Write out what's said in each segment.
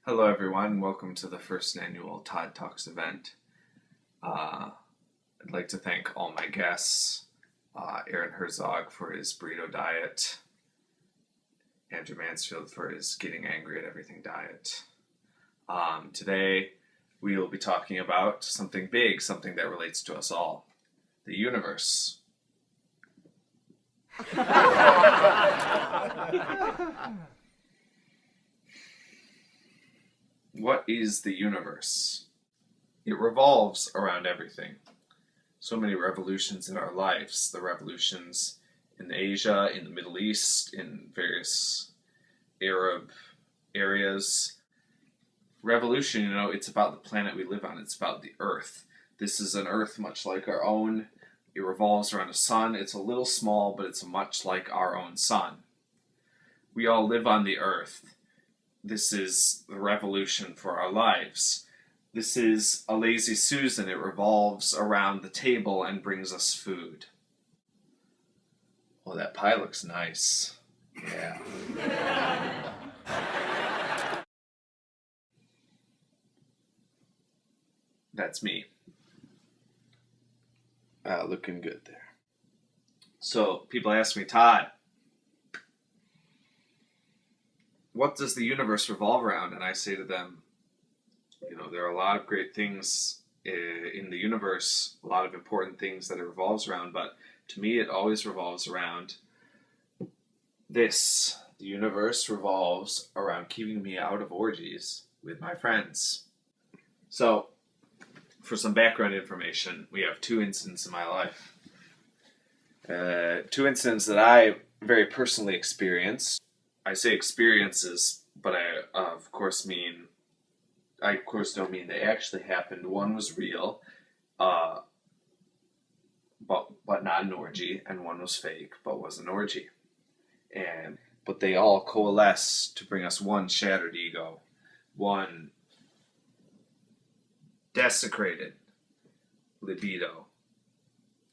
Hello everyone, welcome to the first annual Todd Talks event. I'd like to thank all my guests, Aaron Herzog for his burrito diet, Andrew Mansfield for his getting angry at everything diet. Today we will be talking about something big, something that relates to us all, the universe. What is the universe? It revolves around everything. So many revolutions in our lives. The revolutions in Asia, in the Middle East, in various Arab areas. Revolution, it's about the planet we live on. It's about the Earth. This is an Earth much like our own. It revolves around a sun. It's a little small, but it's much like our own sun. We all live on the Earth. This is the revolution for our lives. This is a lazy Susan. It revolves around the table and brings us food. Oh, that pie looks nice. Yeah. That's me. Looking good there. So people ask me, Todd, what does the universe revolve around? And I say to them, there are a lot of great things in the universe, a lot of important things that it revolves around, but to me it always revolves around this. The universe revolves around keeping me out of orgies with my friends. So, for some background information, we have two incidents in my life. Two incidents that I very personally experienced. I say experiences, but I of course don't mean they actually happened. One was real, but not an orgy, and one was fake, but was an orgy. But they all coalesce to bring us one shattered ego, one desecrated libido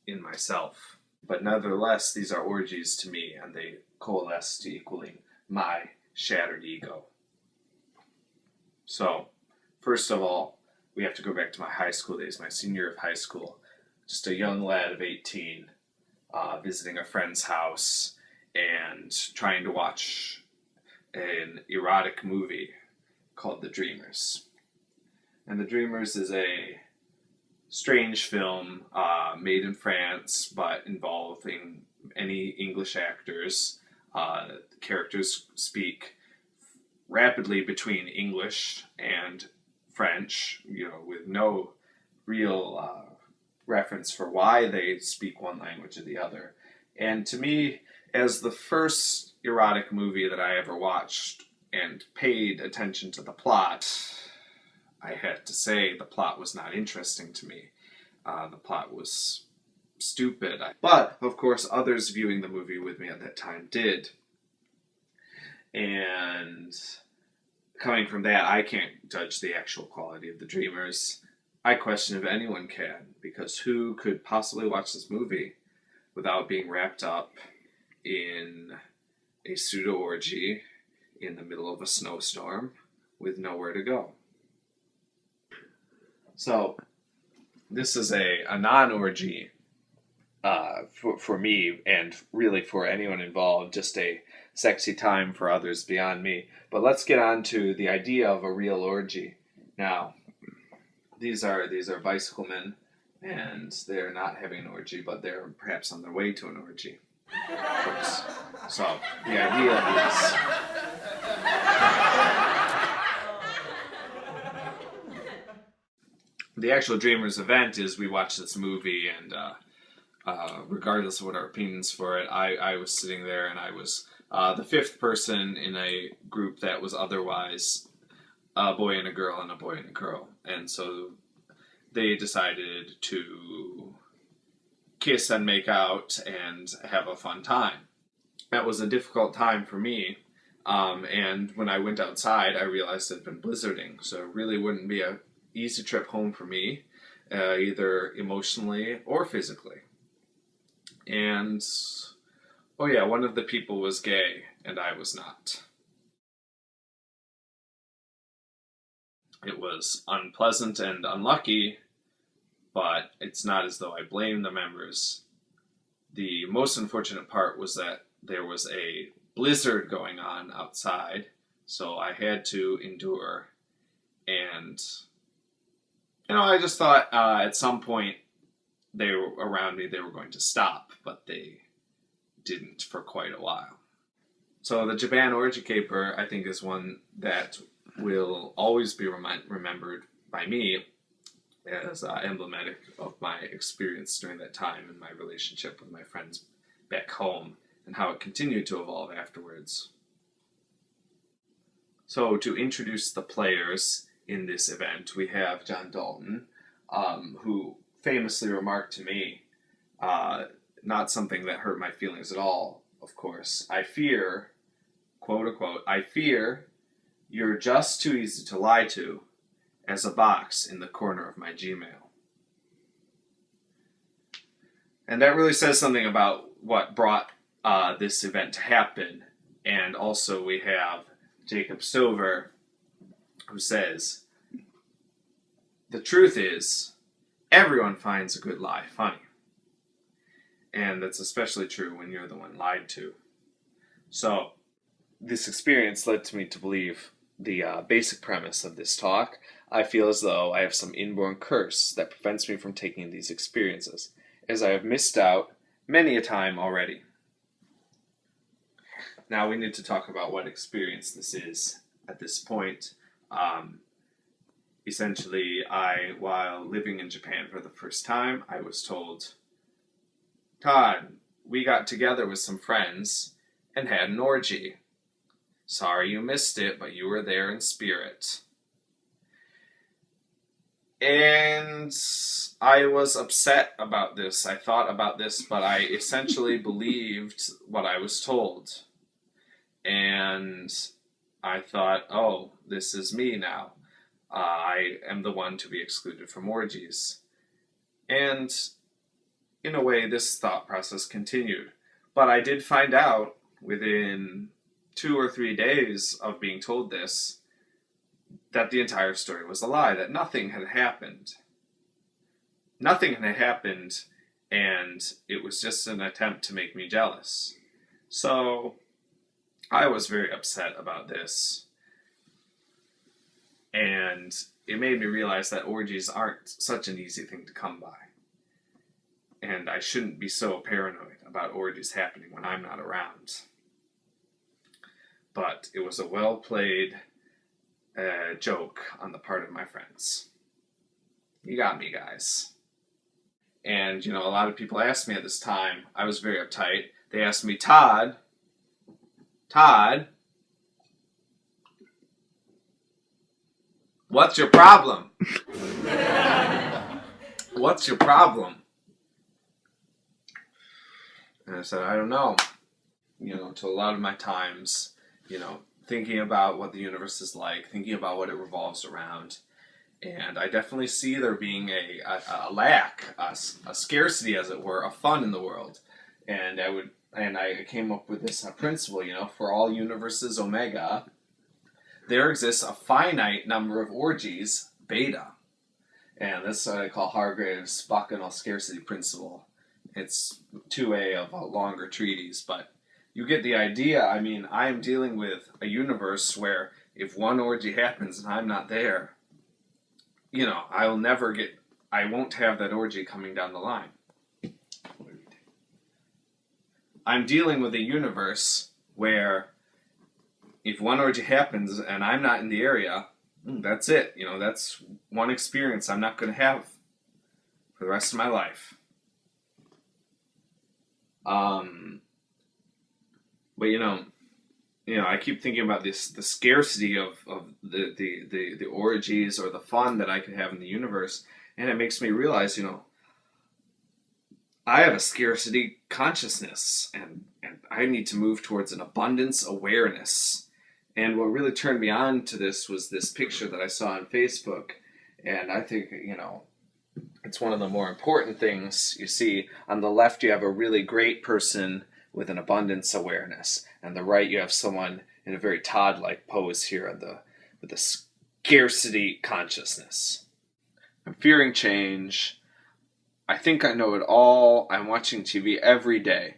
in myself. But nevertheless, these are orgies to me, and they coalesce to equaling my shattered ego. So, first of all, we have to go back to my high school days, my senior year of high school. Just a young lad of 18, visiting a friend's house and trying to watch an erotic movie called The Dreamers. And The Dreamers is a strange film made in France, but involving any English actors. The characters speak rapidly between English and French, with no real reference for why they speak one language or the other. And to me, as the first erotic movie that I ever watched and paid attention to the plot, I had to say the plot was not interesting to me. The plot was stupid. But, of course, others viewing the movie with me at that time did. And coming from that, I can't judge the actual quality of The Dreamers. I question if anyone can, because who could possibly watch this movie without being wrapped up in a pseudo-orgy in the middle of a snowstorm with nowhere to go? So, this is a non-orgy for me, and really for anyone involved, just a sexy time for others beyond me. But let's get on to the idea of a real orgy. Now, these are bicycle men, and they're not having an orgy, but they're perhaps on their way to an orgy. Of course. So, the idea is... The actual Dreamers event is we watch this movie, and regardless of what our opinions for it, I was sitting there, and I was the fifth person in a group that was otherwise a boy and a girl and a boy and a girl. And so they decided to kiss and make out and have a fun time. That was a difficult time for me. And when I went outside, I realized it had been blizzarding, so it really wouldn't be a easy trip home for me, either emotionally or physically. And oh yeah, one of the people was gay, and I was not. It was unpleasant and unlucky, but it's not as though I blame the members. The most unfortunate part was that there was a blizzard going on outside, so I had to endure. And, I just thought at some point they were around me, they were going to stop, but they didn't for quite a while. So the Japan orgy caper, I think, is one that will always be remembered by me as emblematic of my experience during that time and my relationship with my friends back home and how it continued to evolve afterwards. So to introduce the players in this event, we have John Dalton, who famously remarked to me, not something that hurt my feelings at all, of course, I fear, quote unquote, I fear you're just too easy to lie to as a box in the corner of my Gmail. And that really says something about what brought this event to happen. And also we have Jacob Stover, who says, the truth is, everyone finds a good lie funny. And that's especially true when you're the one lied to. So, this experience led to me to believe the basic premise of this talk. I feel as though I have some inborn curse that prevents me from taking these experiences, as I have missed out many a time already. Now we need to talk about what experience this is at this point. Essentially, while living in Japan for the first time, I was told, Todd, we got together with some friends and had an orgy. Sorry you missed it, but you were there in spirit. And I was upset about this. I thought about this, but I essentially believed what I was told. And I thought, oh, this is me now. I am the one to be excluded from orgies. And in a way, this thought process continued. But I did find out within 2 or 3 days of being told this, that the entire story was a lie, that nothing had happened. Nothing had happened, and it was just an attempt to make me jealous. So, I was very upset about this. And it made me realize that orgies aren't such an easy thing to come by. And I shouldn't be so paranoid about orgies happening when I'm not around. But it was a well-played joke on the part of my friends. You got me, guys. And, a lot of people asked me at this time, I was very uptight. They asked me, Todd, what's your problem? What's your problem? And I said, I don't know. To a lot of my times, thinking about what the universe is like, thinking about what it revolves around. And I definitely see there being a lack, a scarcity, as it were, of fun in the world. And I came up with this principle, for all universes omega, there exists a finite number of orgies, beta. And this is what I call Hargrave's Bacchanal scarcity principle. It's 2A of a longer treatise, but you get the idea. I mean, I am dealing with a universe where if one orgy happens and I'm not there, I won't have that orgy coming down the line. I'm dealing with a universe where if one orgy happens and I'm not in the area, that's it. That's one experience I'm not going to have for the rest of my life. But I keep thinking about the scarcity of the orgies or the fun that I could have in the universe, and it makes me realize, I have a scarcity consciousness, and I need to move towards an abundance awareness. And what really turned me on to this was this picture that I saw on Facebook. And I think, it's one of the more important things. You see, on the left, you have a really great person with an abundance awareness. On the right, you have someone in a very Todd-like pose here with a scarcity consciousness. I'm fearing change. I think I know it all. I'm watching TV every day.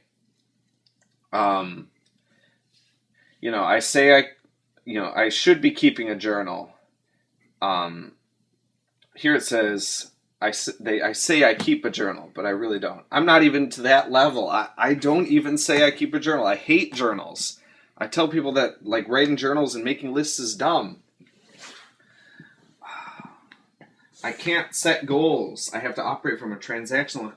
I say I should be keeping a journal. Here it says, I say I keep a journal, but I really don't. I'm not even to that level. I don't even say I keep a journal. I hate journals. I tell people that writing journals and making lists is dumb. I can't set goals. I have to operate from a transactional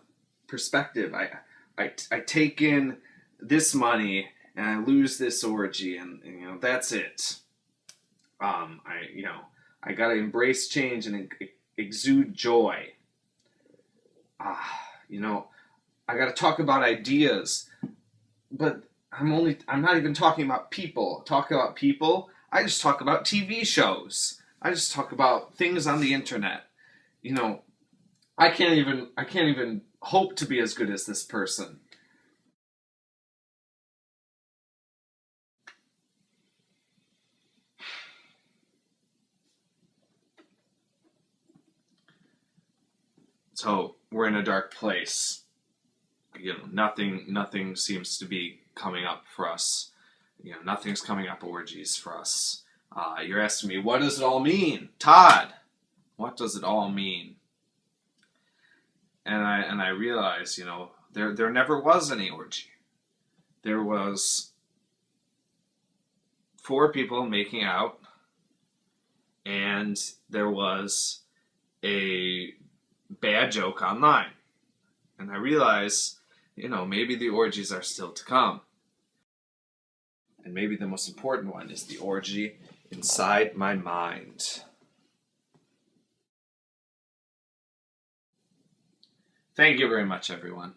perspective. I take in this money and I lose this orgy, and that's it. I gotta embrace change and exude joy. I gotta talk about ideas, but I'm not even talking about people. Talk about people, I just talk about TV shows. I just talk about things on the internet. I can't even hope to be as good as this person. So we're in a dark place. Nothing seems to be coming up for us. Nothing's coming up Orgies for us. You're asking me, what does it all mean, Todd? What does it all mean? And I realize, there never was any orgy. There was 4 people making out, and there was a bad joke online. And I realize, maybe the orgies are still to come. And maybe the most important one is the orgy inside my mind. Thank you very much, everyone.